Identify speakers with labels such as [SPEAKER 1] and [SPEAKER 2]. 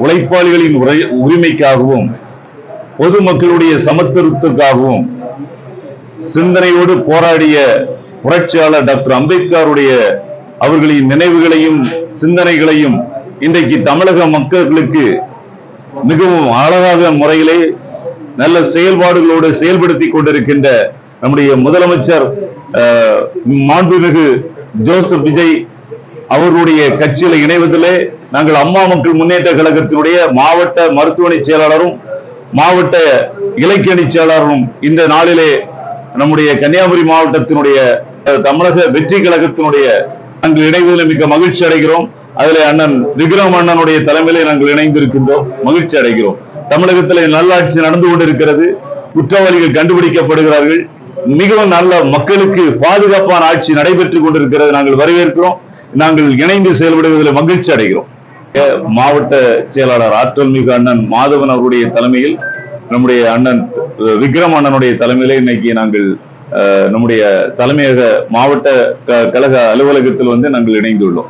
[SPEAKER 1] உழைப்பாளிகளின் உரிமைக்காகவும் பொதுமக்களுடைய சமத்துவத்திற்காகவும் சிந்தனையோடு போராடிய புரட்சியாளர் டாக்டர் அம்பேத்கருடைய அவர்களின் நினைவுகளையும் சிந்தனைகளையும் இன்றைக்கு தமிழக மக்களுக்கு மிகவும் அழகாக முறையிலே நல்ல செயல்பாடுகளோடு செயல்படுத்திக் கொண்டிருக்கின்ற நம்முடைய முதலமைச்சர் மாண்புமிகு ஜோசப் விஜய் அவர்களுடைய கட்சியில் இணைவதிலே நாங்கள் அம்மா மக்கள் முன்னேற்ற கழகத்தினுடைய மாவட்ட மருத்துவமனை செயலாளரும் மாவட்ட இலக்கிய அணி செயலாளரும் இந்த நாளிலே நம்முடைய கன்னியாகுமரி மாவட்டத்தினுடைய தமிழக வெற்றி கழகத்தினுடைய நாங்கள் இணைவதில் மிக மகிழ்ச்சி அடைகிறோம். அதில் அண்ணன் விக்ரம் அண்ணனுடைய தலைமையிலே நாங்கள் இணைந்திருக்கின்றோம், மகிழ்ச்சி அடைகிறோம். தமிழகத்தில் நல்லாட்சி நடந்து கொண்டிருக்கிறது, குற்றவாளிகள் கண்டுபிடிக்கப்படுகிறார்கள், மிகவும் நல்ல மக்களுக்கு பாதுகாப்பான ஆட்சி நடைபெற்றுக் கொண்டிருக்கிறது. நாங்கள் வரவேற்கிறோம், நாங்கள் இணைந்து செயல்படுவதில் மகிழ்ச்சி அடைகிறோம். மாவட்ட செயலாளர் ஆற்றல் மிகு அண்ணன் மாதவன் அவருடைய தலைமையில் நம்முடைய அண்ணன் விக்ரம் அண்ணனுடைய தலைமையிலே இன்னைக்கு நாங்கள் நம்முடைய தலைமையக மாவட்ட கழக அலுவலகத்தில் நாங்கள் இணைந்துள்ளோம்.